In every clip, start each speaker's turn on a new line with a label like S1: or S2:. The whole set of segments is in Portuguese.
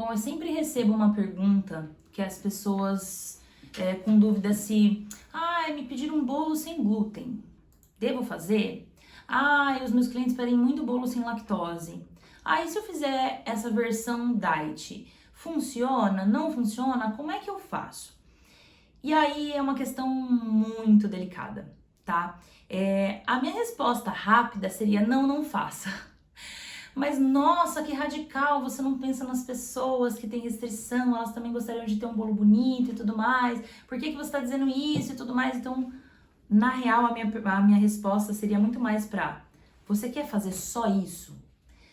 S1: Bom, eu sempre recebo uma pergunta que as pessoas com dúvida se... me pediram um bolo sem glúten. Devo fazer? Os meus clientes pedem muito bolo sem lactose. E se eu fizer essa versão diet, funciona? Não funciona? Como é que eu faço? E aí é uma questão muito delicada, tá? A minha resposta rápida seria não faça. Mas nossa, que radical, você não pensa nas pessoas que têm restrição, elas também gostariam de ter um bolo bonito e tudo mais. Por que você está dizendo isso e tudo mais? Então, na real, a minha resposta seria muito mais pra: você quer fazer só isso?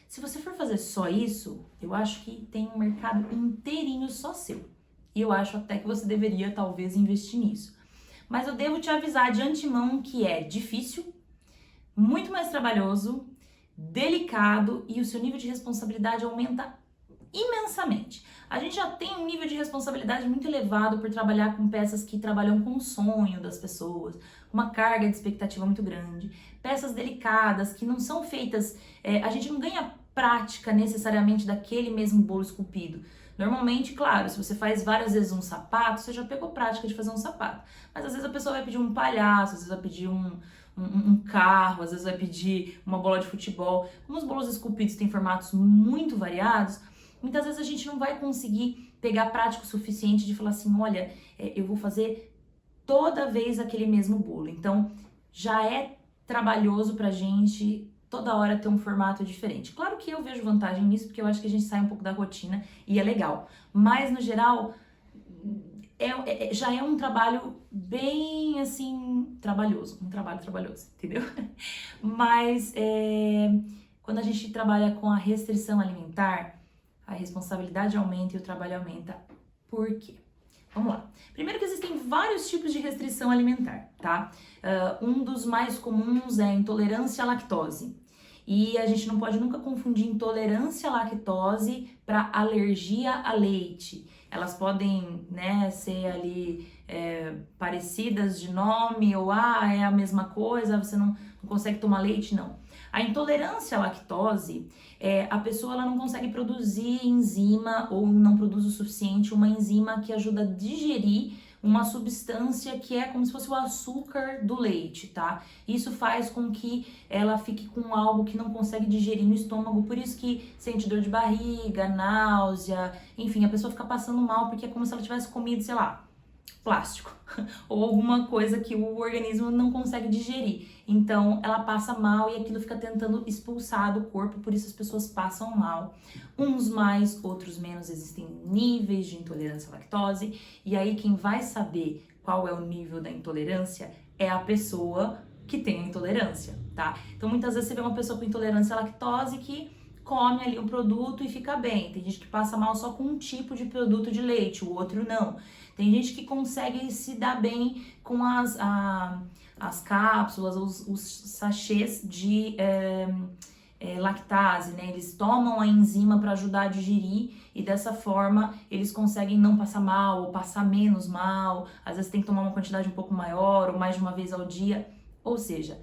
S1: Se você for fazer só isso, eu acho que tem um mercado inteirinho só seu. E eu acho até que você deveria, talvez, investir nisso. Mas eu devo te avisar de antemão que é difícil, muito mais trabalhoso, delicado e o seu nível de responsabilidade aumenta imensamente. A gente já tem um nível de responsabilidade muito elevado por trabalhar com peças que trabalham com o sonho das pessoas, uma carga de expectativa muito grande, peças delicadas que não são feitas, a gente não ganha prática necessariamente daquele mesmo bolo esculpido. Normalmente, claro, se você faz várias vezes um sapato, você já pegou prática de fazer um sapato. Mas às vezes a pessoa vai pedir um palhaço, às vezes vai pedir um carro, às vezes vai pedir uma bola de futebol. Como os bolos esculpidos têm formatos muito variados, muitas vezes a gente não vai conseguir pegar prática o suficiente de falar assim, olha, eu vou fazer toda vez aquele mesmo bolo. Então, já é trabalhoso pra gente toda hora ter um formato diferente. Claro que eu vejo vantagem nisso, porque eu acho que a gente sai um pouco da rotina e é legal. Mas, no geral, já é um trabalho bem, assim, trabalhoso. Um trabalho trabalhoso, entendeu? Mas, quando a gente trabalha com a restrição alimentar, a responsabilidade aumenta e o trabalho aumenta. Por quê? Vamos lá. Primeiro que existem vários tipos de restrição alimentar, tá? Um dos mais comuns é a intolerância à lactose. E a gente não pode nunca confundir intolerância à lactose para alergia a leite. Elas podem, ser ali parecidas de nome, ou é a mesma coisa, você não consegue tomar leite, não. A intolerância à lactose, a pessoa ela não consegue produzir enzima ou não produz o suficiente, uma enzima que ajuda a digerir uma substância que é como se fosse o açúcar do leite, tá? Isso faz com que ela fique com algo que não consegue digerir no estômago, por isso que sente dor de barriga, náusea, enfim, a pessoa fica passando mal porque é como se ela tivesse comido, sei lá, plástico ou alguma coisa que o organismo não consegue digerir. Então, ela passa mal e aquilo fica tentando expulsar do corpo, por isso as pessoas passam mal. Uns mais, outros menos, existem níveis de intolerância à lactose, e aí quem vai saber qual é o nível da intolerância é a pessoa que tem a intolerância, tá? Então, muitas vezes você vê uma pessoa com intolerância à lactose que come ali um produto e fica bem. Tem gente que passa mal só com um tipo de produto de leite, o outro não. Tem gente que consegue se dar bem com as cápsulas, os sachês de lactase, né? Eles tomam a enzima para ajudar a digerir e dessa forma eles conseguem não passar mal ou passar menos mal. Às vezes tem que tomar uma quantidade um pouco maior ou mais de uma vez ao dia. Ou seja,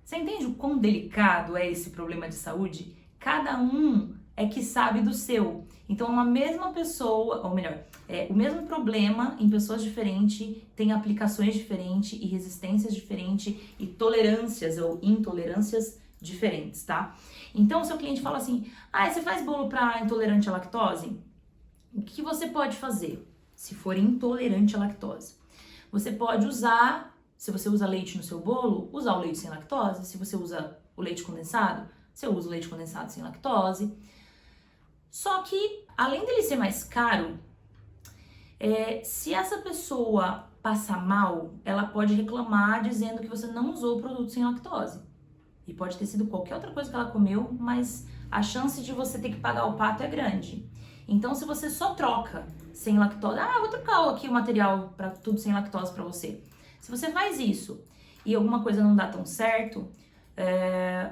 S1: você entende o quão delicado é esse problema de saúde? Cada um é que sabe do seu. Então, uma mesma pessoa, ou melhor, o mesmo problema em pessoas diferentes tem aplicações diferentes e resistências diferentes e tolerâncias ou intolerâncias diferentes, tá? Então, o seu cliente fala assim, você faz bolo para intolerante à lactose? O que você pode fazer se for intolerante à lactose? Você pode usar, se você usa leite no seu bolo, usar o leite sem lactose. Se você usa o leite condensado, você usa o leite condensado sem lactose. Só que, além dele ser mais caro, se essa pessoa passar mal, ela pode reclamar dizendo que você não usou o produto sem lactose. E pode ter sido qualquer outra coisa que ela comeu, mas a chance de você ter que pagar o pato é grande. Então, se você só troca sem lactose, vou trocar aqui o material para tudo sem lactose para você. Se você faz isso e alguma coisa não dá tão certo,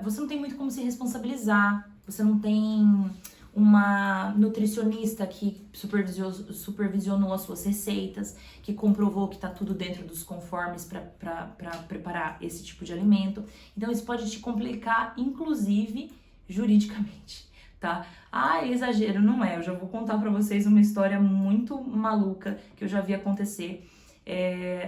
S1: você não tem muito como se responsabilizar, você não tem uma nutricionista que supervisionou as suas receitas, que comprovou que tá tudo dentro dos conformes para preparar esse tipo de alimento. Então isso pode te complicar, inclusive juridicamente, tá? Ah, é exagero, não é. Eu já vou contar pra vocês uma história muito maluca que eu já vi acontecer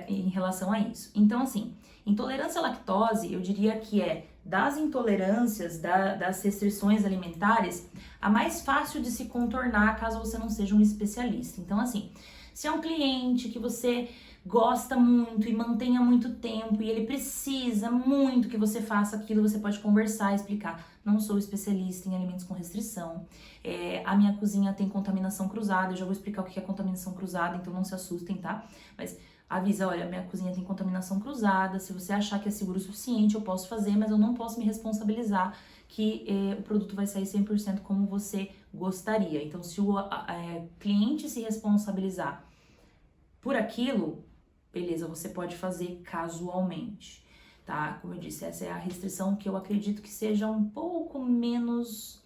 S1: em relação a isso. Então, assim, intolerância à lactose, eu diria que é das intolerâncias, das restrições alimentares, a mais fácil de se contornar caso você não seja um especialista. Então, assim, se é um cliente que você gosta muito e mantenha muito tempo e ele precisa muito que você faça aquilo, você pode conversar e explicar. Não sou especialista em alimentos com restrição, a minha cozinha tem contaminação cruzada, eu já vou explicar o que é contaminação cruzada, então não se assustem, tá? Mas avisa, olha, minha cozinha tem contaminação cruzada, se você achar que é seguro o suficiente, eu posso fazer, mas eu não posso me responsabilizar que o produto vai sair 100% como você gostaria. Então, se o cliente se responsabilizar por aquilo, beleza, você pode fazer casualmente, tá? Como eu disse, essa é a restrição que eu acredito que seja um pouco menos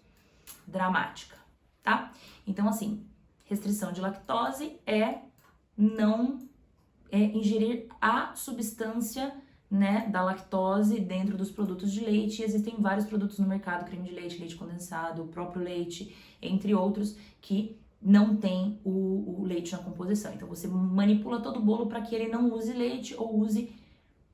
S1: dramática, tá? Então, assim, restrição de lactose é não ingerir a substância, né, da lactose dentro dos produtos de leite. E existem vários produtos no mercado, creme de leite, leite condensado, o próprio leite, entre outros, que não tem o leite na composição. Então você manipula todo o bolo para que ele não use leite ou use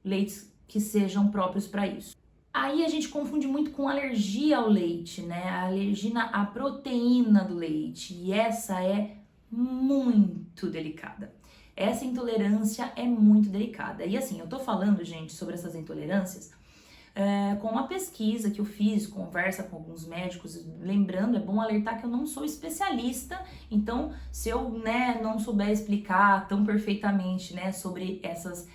S1: leites que sejam próprios para isso. Aí a gente confunde muito com alergia ao leite, né? A alergia à proteína do leite. E essa é muito delicada. Essa intolerância é muito delicada. E assim, eu tô falando, gente, sobre essas intolerâncias com uma pesquisa que eu fiz, conversa com alguns médicos. Lembrando, é bom alertar que eu não sou especialista, então se eu, né, não souber explicar tão perfeitamente, né, sobre essas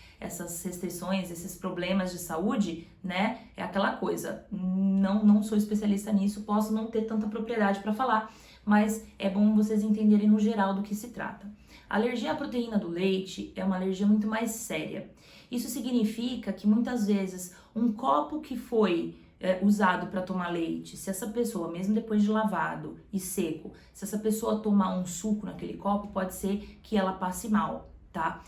S1: restrições, esses problemas de saúde, né, é aquela coisa, não sou especialista nisso, posso não ter tanta propriedade para falar, mas é bom vocês entenderem no geral do que se trata. A alergia à proteína do leite é uma alergia muito mais séria. Isso significa que muitas vezes um copo que foi usado para tomar leite, se essa pessoa, mesmo depois de lavado e seco, se essa pessoa tomar um suco naquele copo, pode ser que ela passe mal, tá?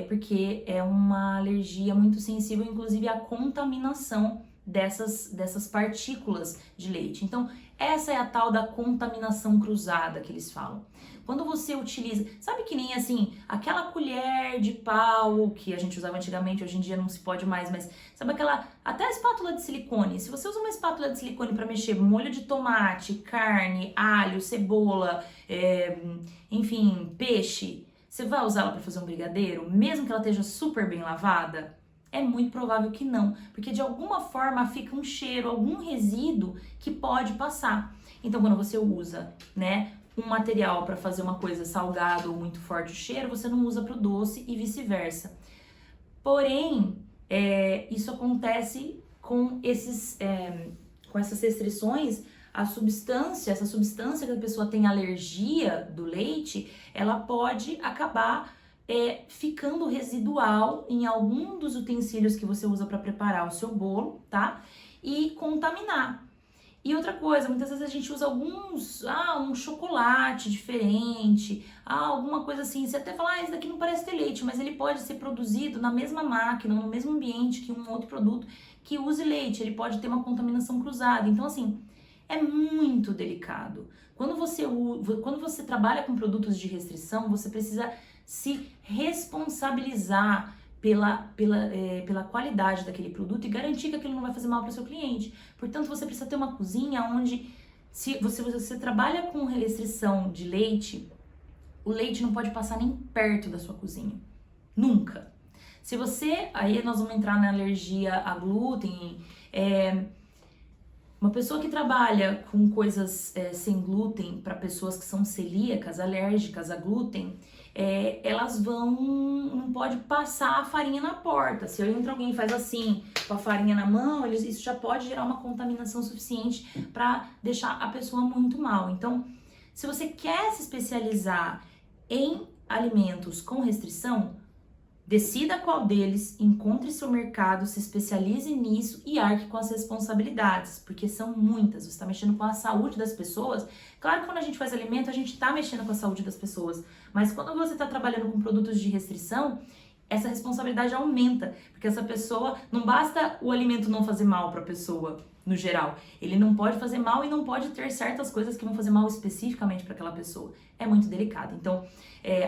S1: Porque é uma alergia muito sensível, inclusive à contaminação dessas partículas de leite. Então, essa é a tal da contaminação cruzada que eles falam. Quando você utiliza, sabe que nem assim, aquela colher de pau que a gente usava antigamente, hoje em dia não se pode mais, mas sabe aquela, até a espátula de silicone. Se você usa uma espátula de silicone para mexer molho de tomate, carne, alho, cebola, enfim, peixe, você vai usá-la para fazer um brigadeiro, mesmo que ela esteja super bem lavada? É muito provável que não, porque de alguma forma fica um cheiro, algum resíduo que pode passar. Então, quando você usa, né, um material para fazer uma coisa salgada ou muito forte o cheiro, você não usa para o doce e vice-versa. Porém, isso acontece com com essas restrições. Essa substância que a pessoa tem alergia do leite, ela pode acabar ficando residual em algum dos utensílios que você usa para preparar o seu bolo, tá? E contaminar. E outra coisa, muitas vezes a gente usa um chocolate diferente, alguma coisa assim, você até fala, esse daqui não parece ter leite, mas ele pode ser produzido na mesma máquina, no mesmo ambiente que um outro produto que use leite, ele pode ter uma contaminação cruzada. Então, assim, é muito delicado. Quando você trabalha com produtos de restrição, você precisa se responsabilizar pela qualidade daquele produto e garantir que aquilo não vai fazer mal para o seu cliente. Portanto, você precisa ter uma cozinha onde, se você trabalha com restrição de leite, o leite não pode passar nem perto da sua cozinha. Nunca. Se você... Aí nós vamos entrar na alergia a glúten. Uma pessoa que trabalha com coisas sem glúten para pessoas que são celíacas, alérgicas a glúten, elas não pode passar a farinha na porta. Se entra alguém e faz assim, com a farinha na mão, isso já pode gerar uma contaminação suficiente para deixar a pessoa muito mal. Então, se você quer se especializar em alimentos com restrição, decida qual deles, encontre seu mercado, se especialize nisso e arque com as responsabilidades, porque são muitas. Você está mexendo com a saúde das pessoas. Claro que quando a gente faz alimento, a gente está mexendo com a saúde das pessoas, mas quando você está trabalhando com produtos de restrição, essa responsabilidade aumenta, porque essa pessoa, não basta o alimento não fazer mal para a pessoa, no geral. Ele não pode fazer mal e não pode ter certas coisas que vão fazer mal especificamente para aquela pessoa. É muito delicado. Então,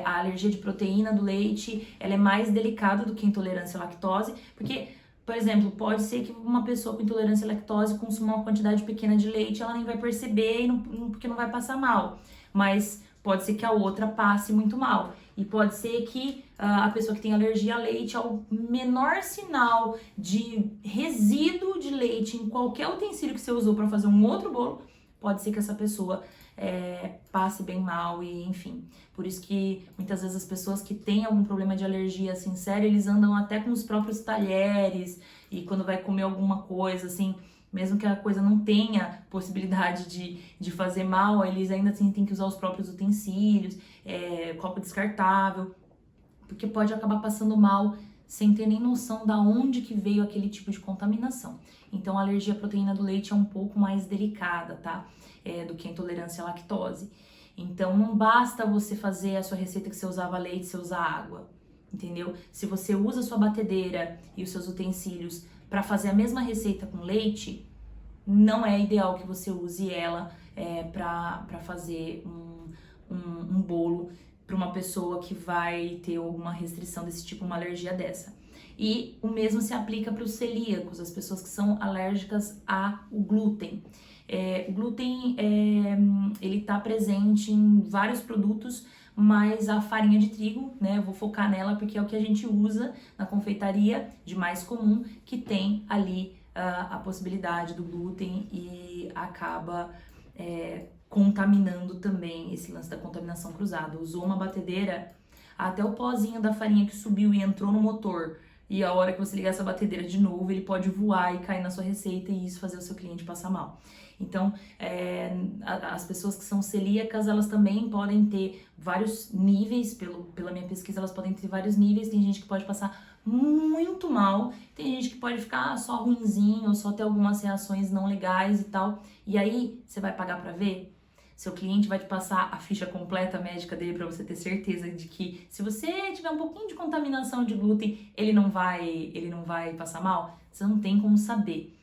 S1: a alergia de proteína do leite, ela é mais delicada do que a intolerância à lactose, porque, por exemplo, pode ser que uma pessoa com intolerância à lactose consuma uma quantidade pequena de leite, ela nem vai perceber porque não vai passar mal. Mas pode ser que a outra passe muito mal. E pode ser que a pessoa que tem alergia a leite, ao menor sinal de resíduo de leite em qualquer utensílio que você usou para fazer um outro bolo, pode ser que essa pessoa passe bem mal e enfim. Por isso que muitas vezes as pessoas que têm algum problema de alergia assim sério, eles andam até com os próprios talheres e quando vai comer alguma coisa assim, mesmo que a coisa não tenha possibilidade de fazer mal, eles ainda assim têm que usar os próprios utensílios, copo descartável, porque pode acabar passando mal sem ter nem noção da onde que veio aquele tipo de contaminação. Então a alergia à proteína do leite é um pouco mais delicada, tá? Do que a intolerância à lactose. Então não basta você fazer a sua receita que você usava leite, você usar água, entendeu? Se você usa a sua batedeira e os seus utensílios para fazer a mesma receita com leite, não é ideal que você use ela para fazer um bolo para uma pessoa que vai ter alguma restrição desse tipo, uma alergia dessa. E o mesmo se aplica para os celíacos, as pessoas que são alérgicas ao glúten. O glúten, ele está presente em vários produtos, mas a farinha de trigo, né, eu vou focar nela porque é o que a gente usa na confeitaria de mais comum, que tem ali a possibilidade do glúten e acaba contaminando também esse lance da contaminação cruzada. Usou uma batedeira, até o pozinho da farinha que subiu e entrou no motor, e a hora que você ligar essa batedeira de novo, ele pode voar e cair na sua receita e isso fazer o seu cliente passar mal. Então, as pessoas que são celíacas, elas também podem ter vários níveis, pela minha pesquisa, elas podem ter vários níveis. Tem gente que pode passar muito mal, tem gente que pode ficar só ruinzinho, ou só ter algumas reações não legais e tal. E aí, você vai pagar pra ver? Seu cliente vai te passar a ficha completa médica dele para você ter certeza de que se você tiver um pouquinho de contaminação de glúten, ele não vai passar mal? Você não tem como saber.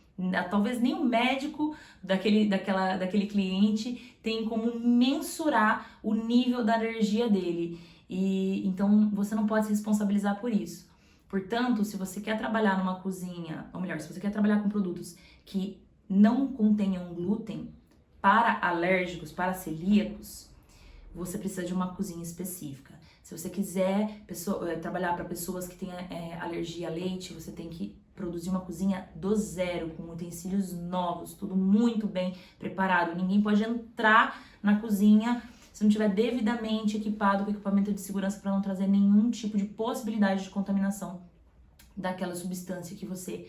S1: Talvez nem o médico daquele cliente tem como mensurar o nível da alergia dele. E então você não pode se responsabilizar por isso. Portanto, se você quer trabalhar numa cozinha, ou melhor, se você quer trabalhar com produtos que não contenham glúten, para alérgicos, para celíacos, você precisa de uma cozinha específica. Se você quiser trabalhar para pessoas que têm alergia a leite, você tem que produzir uma cozinha do zero, com utensílios novos, tudo muito bem preparado. Ninguém pode entrar na cozinha se não estiver devidamente equipado com equipamento de segurança para não trazer nenhum tipo de possibilidade de contaminação daquela substância que você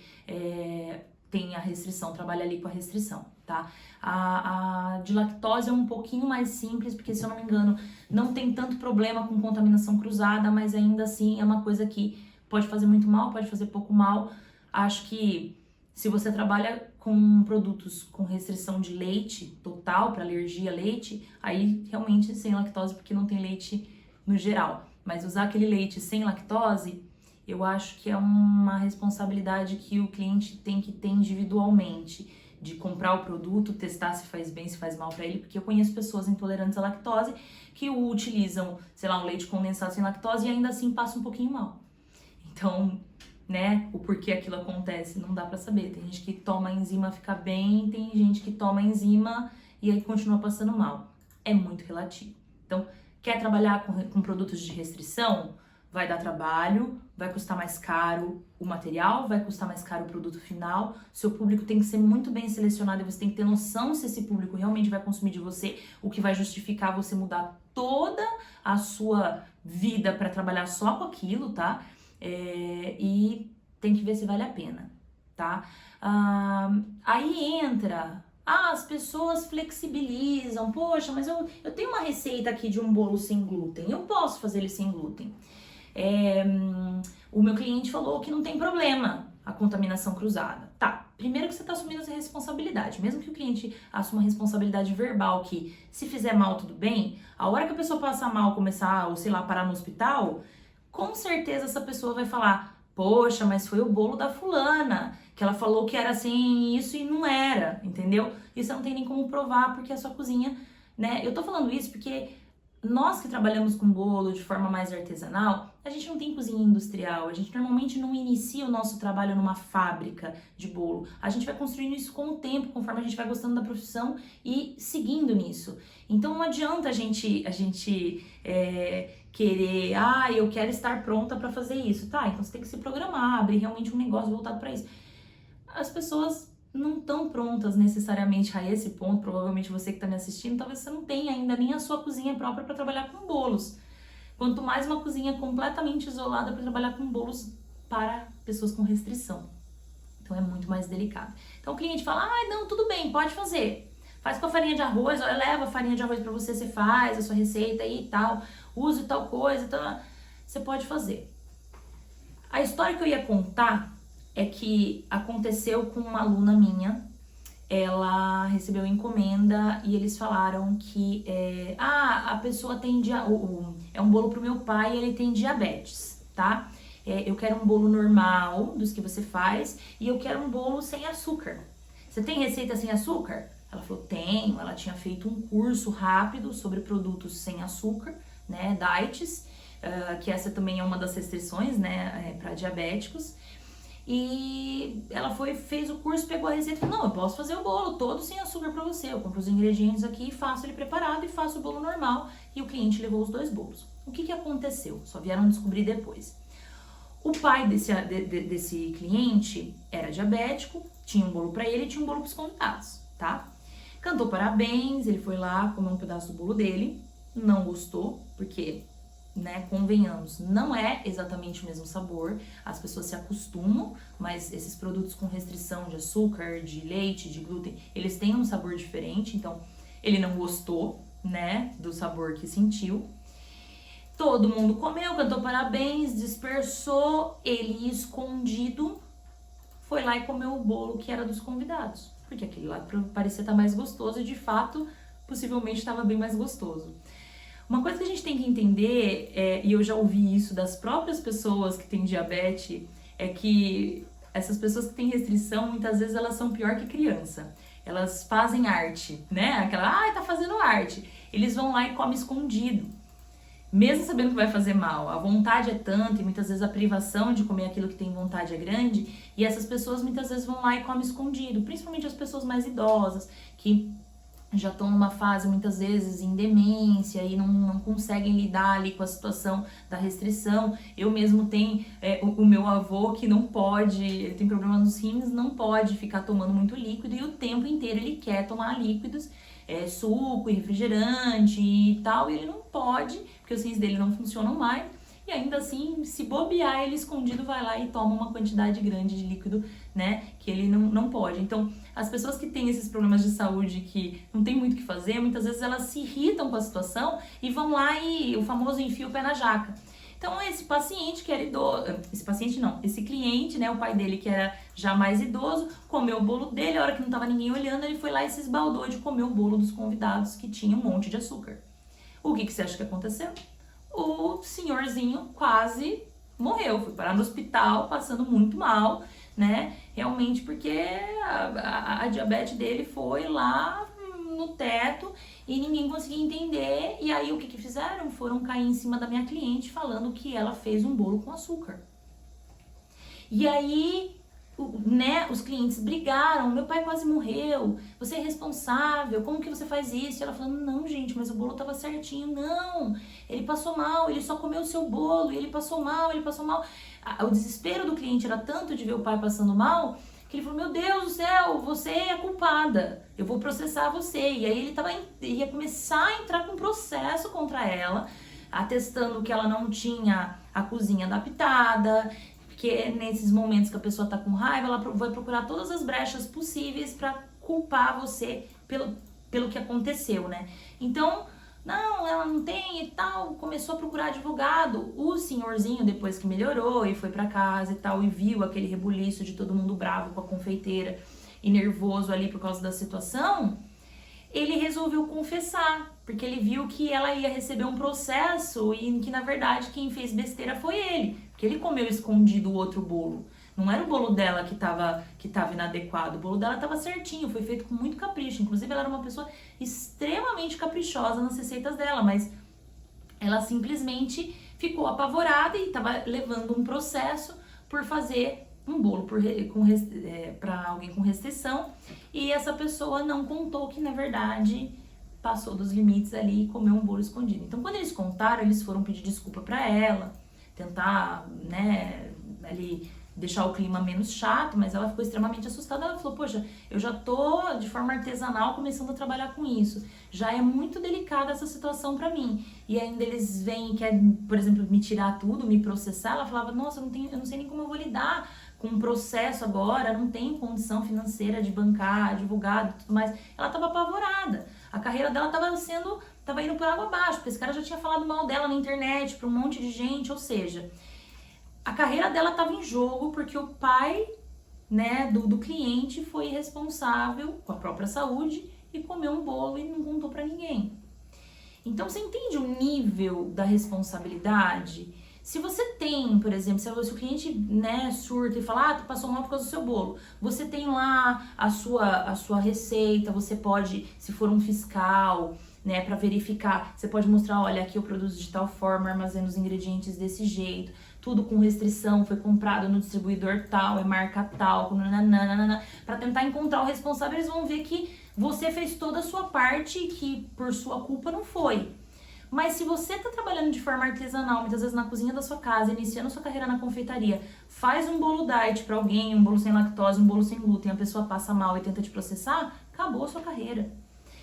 S1: tem a restrição, trabalha ali com a restrição, tá? A de lactose é um pouquinho mais simples, porque se eu não me engano, não tem tanto problema com contaminação cruzada, mas ainda assim é uma coisa que pode fazer muito mal, pode fazer pouco mal. Acho que se você trabalha com produtos com restrição de leite total, para alergia a leite, aí realmente sem lactose, porque não tem leite no geral. Mas usar aquele leite sem lactose, eu acho que é uma responsabilidade que o cliente tem que ter individualmente, de comprar o produto, testar se faz bem, se faz mal para ele, porque eu conheço pessoas intolerantes à lactose que utilizam, sei lá, um leite condensado sem lactose e ainda assim passa um pouquinho mal. Então, né, o porquê aquilo acontece não dá para saber. Tem gente que toma a enzima fica bem, tem gente que toma a enzima e aí continua passando mal. É muito relativo. Então, quer trabalhar com produtos de restrição? Vai dar trabalho, vai custar mais caro o material, vai custar mais caro o produto final. Seu público tem que ser muito bem selecionado e você tem que ter noção se esse público realmente vai consumir de você, o que vai justificar você mudar toda a sua vida para trabalhar só com aquilo, tá? E tem que ver se vale a pena, tá? Aí entra... as pessoas flexibilizam. Poxa, mas eu tenho uma receita aqui de um bolo sem glúten. Eu posso fazer ele sem glúten. O meu cliente falou que não tem problema a contaminação cruzada. Tá, primeiro que você está assumindo essa responsabilidade. Mesmo que o cliente assuma a responsabilidade verbal que se fizer mal, tudo bem. A hora que a pessoa passar mal, começar, ou sei lá, parar no hospital, com certeza essa pessoa vai falar: poxa, mas foi o bolo da fulana que ela falou que era sem isso e não era, entendeu? Isso não tem nem como provar, porque a sua cozinha, né? Eu tô falando isso porque nós que trabalhamos com bolo de forma mais artesanal, a gente não tem cozinha industrial, a gente normalmente não inicia o nosso trabalho numa fábrica de bolo. A gente vai construindo isso com o tempo, conforme a gente vai gostando da profissão e seguindo nisso. Então não adianta a gente querer, eu quero estar pronta para fazer isso. Tá, então você tem que se programar, abrir realmente um negócio voltado para isso. As pessoas não estão prontas necessariamente a esse ponto, provavelmente você que está me assistindo, talvez você não tenha ainda nem a sua cozinha própria para trabalhar com bolos. Quanto mais uma cozinha completamente isolada para trabalhar com bolos para pessoas com restrição. Então é muito mais delicado. Então o cliente fala, não, tudo bem, pode fazer. Faz com a farinha de arroz, olha, leva a farinha de arroz para você, você faz a sua receita aí e tal, use tal coisa, então você pode fazer. A história que eu ia contar é que aconteceu com uma aluna minha, ela recebeu encomenda e eles falaram que a pessoa tem é um bolo pro meu pai e ele tem diabetes, tá? Eu quero um bolo normal, dos que você faz, e eu quero um bolo sem açúcar. Você tem receita sem açúcar? Ela falou, tenho. Ela tinha feito um curso rápido sobre produtos sem açúcar, né, diets, que essa também é uma das restrições, né, para diabéticos. E ela fez o curso, pegou a receita e falou, não, eu posso fazer o bolo todo sem açúcar pra você. Eu compro os ingredientes aqui, faço ele preparado e faço o bolo normal. E o cliente levou os 2 bolos. O que aconteceu? Só vieram descobrir depois. O pai desse cliente era diabético, tinha um bolo pra ele e tinha um bolo pros convidados, tá? Cantou parabéns, ele foi lá, comeu um pedaço do bolo dele, não gostou, porque, né, convenhamos, não é exatamente o mesmo sabor, as pessoas se acostumam, mas esses produtos com restrição de açúcar, de leite, de glúten, eles têm um sabor diferente, então ele não gostou, né, do sabor que sentiu. Todo mundo comeu, cantou parabéns, dispersou, ele escondido foi lá e comeu o bolo que era dos convidados, porque aquele lá parecia estar mais gostoso e de fato, possivelmente estava bem mais gostoso. Uma coisa que a gente tem que entender, e eu já ouvi isso das próprias pessoas que têm diabetes, é que essas pessoas que têm restrição, muitas vezes elas são pior que criança. Elas fazem arte, né? Aquela, tá fazendo arte. Eles vão lá e comem escondido, mesmo sabendo que vai fazer mal. A vontade é tanta e muitas vezes a privação de comer aquilo que tem vontade é grande, e essas pessoas muitas vezes vão lá e comem escondido, principalmente as pessoas mais idosas, que já estão numa fase, muitas vezes, em demência e não conseguem lidar ali com a situação da restrição. Eu mesmo tenho o meu avô que não pode, ele tem problema nos rins, não pode ficar tomando muito líquido e o tempo inteiro ele quer tomar líquidos, suco e refrigerante e tal, e ele não pode, porque os rins dele não funcionam mais. E ainda assim, se bobear, ele escondido vai lá e toma uma quantidade grande de líquido, né, que ele não pode. Então, as pessoas que têm esses problemas de saúde que não tem muito o que fazer, muitas vezes elas se irritam com a situação e vão lá e o famoso enfia o pé na jaca. Então, esse paciente que era idoso, esse cliente, né, o pai dele que era já mais idoso, comeu o bolo dele, a hora que não tava ninguém olhando, ele foi lá e se esbaldou de comer o bolo dos convidados que tinha um monte de açúcar. O que você acha que aconteceu? O senhorzinho quase morreu, foi parar no hospital, passando muito mal, né? Realmente porque a diabetes dele foi lá no teto e ninguém conseguia entender. E aí o que fizeram? Foram cair em cima da minha cliente falando que ela fez um bolo com açúcar. E aí, né, os clientes brigaram, meu pai quase morreu, você é responsável, como que você faz isso? E ela falando, não gente, mas o bolo tava certinho, não, ele passou mal, ele só comeu o seu bolo, e ele passou mal. O desespero do cliente era tanto de ver o pai passando mal, que ele falou, meu Deus do céu, você é culpada, eu vou processar você. E aí ele ia começar a entrar com processo contra ela, atestando que ela não tinha a cozinha adaptada, que nesses momentos que a pessoa tá com raiva, ela vai procurar todas as brechas possíveis para culpar você pelo que aconteceu, né? Então, não, ela não tem e tal, começou a procurar advogado. O senhorzinho, depois que melhorou e foi para casa e tal, e viu aquele rebuliço de todo mundo bravo com a confeiteira e nervoso ali por causa da situação, ele resolveu confessar, porque ele viu que ela ia receber um processo e que, na verdade, quem fez besteira foi ele, porque ele comeu escondido o outro bolo, Não era o bolo dela que tava inadequado, o bolo dela tava certinho, foi feito com muito capricho. Inclusive, ela era uma pessoa extremamente caprichosa nas receitas dela, mas ela simplesmente ficou apavorada e tava levando um processo por fazer um bolo para alguém com restrição, e essa pessoa não contou que, na verdade, passou dos limites ali e comeu um bolo escondido. Então, quando eles contaram, eles foram pedir desculpa para ela, tentar, né, ali deixar o clima menos chato, mas ela ficou extremamente assustada. Ela falou, poxa, eu já tô de forma artesanal começando a trabalhar com isso, já é muito delicada essa situação pra mim, e ainda eles vêm e querem, por exemplo, me tirar tudo, me processar. Ela falava, nossa, eu não sei nem como eu vou lidar com um processo agora, não tenho condição financeira de bancar advogado e tudo mais. Ela tava apavorada, a carreira dela tava indo por água abaixo, porque esse cara já tinha falado mal dela na internet pra um monte de gente, ou seja, a carreira dela estava em jogo porque o pai, né, do cliente foi responsável com a própria saúde e comeu um bolo e não contou para ninguém. Então, você entende o nível da responsabilidade? Se você tem, por exemplo, se o cliente, né, surta e fala, tu passou mal por causa do seu bolo, você tem lá a sua receita, você pode, se for um fiscal, né, para verificar, você pode mostrar, olha, aqui eu produzo de tal forma, armazeno os ingredientes desse jeito, tudo com restrição, foi comprado no distribuidor tal, é marca tal, para tentar encontrar o responsável. Eles vão ver que você fez toda a sua parte e que por sua culpa não foi. Mas se você tá trabalhando de forma artesanal, muitas vezes na cozinha da sua casa, iniciando sua carreira na confeitaria, faz um bolo diet para alguém, um bolo sem lactose, um bolo sem glúten, a pessoa passa mal e tenta te processar, acabou a sua carreira.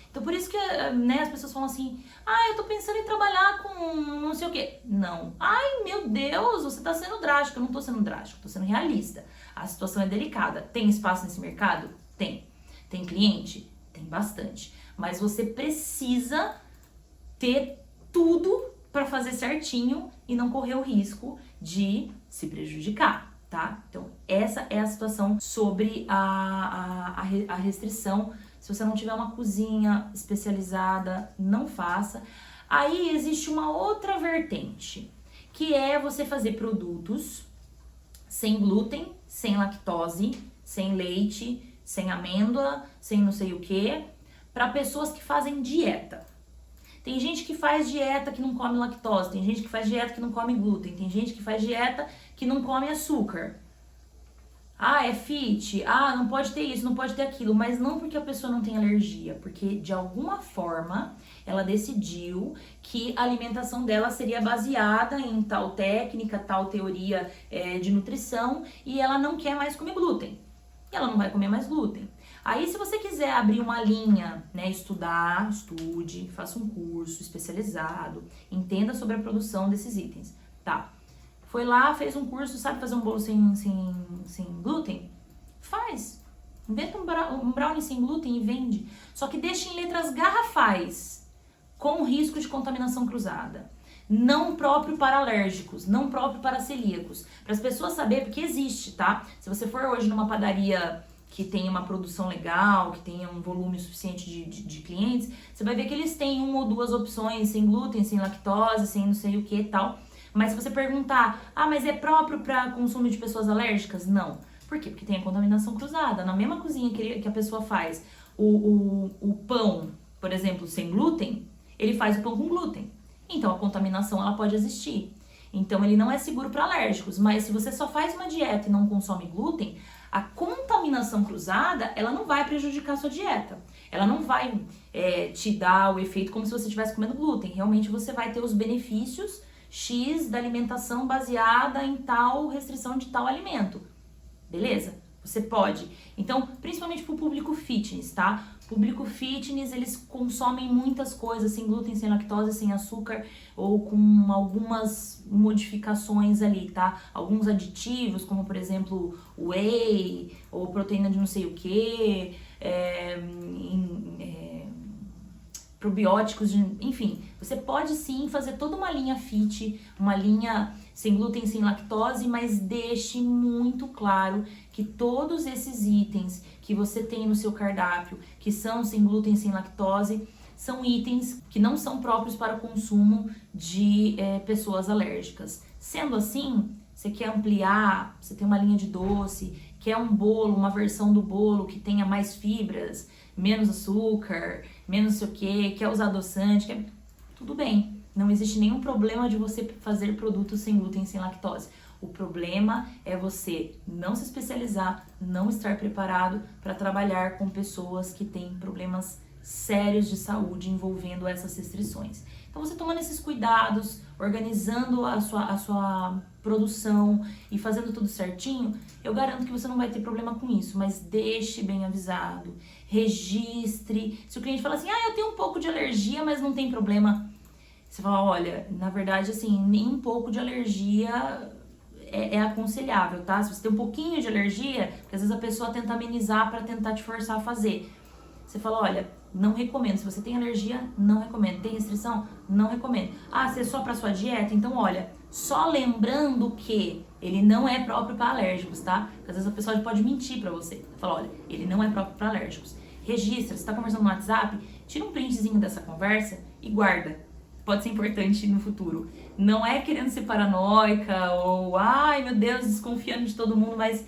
S1: Então, por isso que, né, as pessoas falam assim, eu tô pensando em trabalhar com não sei o quê. Não. Ai, meu Deus, você tá sendo drástico. Eu não tô sendo drástico, tô sendo realista. A situação é delicada. Tem espaço nesse mercado? Tem. Tem cliente? Tem bastante. Mas você precisa ter tudo para fazer certinho e não correr o risco de se prejudicar, tá? Então, essa é a situação sobre a restrição. Se você não tiver uma cozinha especializada, não faça. Aí existe uma outra vertente, que é você fazer produtos sem glúten, sem lactose, sem leite, sem amêndoa, sem não sei o que, para pessoas que fazem dieta. Tem gente que faz dieta que não come lactose, tem gente que faz dieta que não come glúten, tem gente que faz dieta que não come açúcar. É fit, não pode ter isso, não pode ter aquilo, mas não porque a pessoa não tem alergia, porque de alguma forma ela decidiu que a alimentação dela seria baseada em tal técnica, tal teoria de nutrição, e ela não quer mais comer glúten. E ela não vai comer mais glúten. Aí, se você quiser abrir uma linha, né, estude, faça um curso especializado, entenda sobre a produção desses itens, tá? Foi lá, fez um curso, sabe fazer um bolo sem glúten? Faz. Inventa um brownie sem glúten e vende. Só que deixa em letras garrafais, com risco de contaminação cruzada. Não próprio para alérgicos, não próprio para celíacos. Para as pessoas saberem, porque existe, tá? Se você for hoje numa padaria que tem uma produção legal, que tenha um volume suficiente de clientes, você vai ver que eles têm uma ou duas opções sem glúten, sem lactose, sem não sei o que e tal. Mas se você perguntar, mas é próprio para consumo de pessoas alérgicas? Não. Por quê? Porque tem a contaminação cruzada. Na mesma cozinha que a pessoa faz o pão, por exemplo, sem glúten, ele faz o pão com glúten. Então a contaminação ela pode existir. Então ele não é seguro para alérgicos. Mas se você só faz uma dieta e não consome glúten, a contaminação cruzada, ela não vai prejudicar a sua dieta. Ela não vai te dar o efeito como se você estivesse comendo glúten. Realmente você vai ter os benefícios X da alimentação baseada em tal restrição de tal alimento. Beleza? Você pode. Então, principalmente pro público fitness, tá? Público fitness, eles consomem muitas coisas sem glúten, sem lactose, sem açúcar ou com algumas modificações ali, tá? Alguns aditivos, como por exemplo, whey ou proteína de não sei o que, probióticos, enfim, você pode sim fazer toda uma linha fit, uma linha sem glúten, sem lactose, mas deixe muito claro que todos esses itens que você tem no seu cardápio, que são sem glúten, sem lactose, são itens que não são próprios para o consumo de pessoas alérgicas. Sendo assim, você quer ampliar, você tem uma linha de doce, quer um bolo, uma versão do bolo que tenha mais fibras, menos açúcar, menos não sei o que, quer usar adoçante, tudo bem. Não existe nenhum problema de você fazer produtos sem glúten, sem lactose. O problema é você não se especializar, não estar preparado para trabalhar com pessoas que têm problemas sérios de saúde envolvendo essas restrições. Então, você tomando esses cuidados, organizando a sua produção e fazendo tudo certinho, eu garanto que você não vai ter problema com isso, mas deixe bem avisado, registre. Se o cliente fala assim, eu tenho um pouco de alergia, mas não tem problema, você fala, olha, na verdade, assim, nem um pouco de alergia é aconselhável, tá? Se você tem um pouquinho de alergia, porque às vezes a pessoa tenta amenizar para tentar te forçar a fazer. Você fala, olha, não recomendo. Se você tem alergia, não recomendo. Tem restrição? Não recomendo. Se é só para sua dieta? Então, olha, só lembrando que ele não é próprio para alérgicos, tá? Porque às vezes a pessoa pode mentir para você. Fala, olha, ele não é próprio para alérgicos. Registra, você tá conversando no WhatsApp, tira um printzinho dessa conversa e guarda. Pode ser importante no futuro. Não é querendo ser paranoica ou, ai meu Deus, desconfiando de todo mundo, mas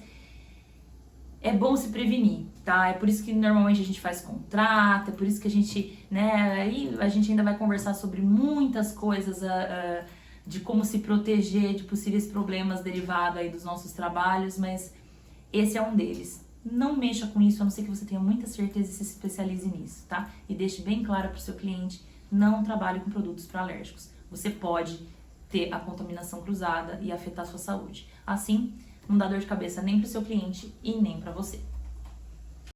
S1: é bom se prevenir, tá? É por isso que normalmente a gente faz contrato, é por isso que a gente, aí a gente ainda vai conversar sobre muitas coisas de como se proteger de possíveis problemas derivados aí dos nossos trabalhos, mas esse é um deles. Não mexa com isso, a não ser que você tenha muita certeza e se especialize nisso, tá? E deixe bem claro para o seu cliente, não trabalhe com produtos para alérgicos. Você pode ter a contaminação cruzada e afetar a sua saúde. Assim, não dá dor de cabeça nem para o seu cliente e nem para você.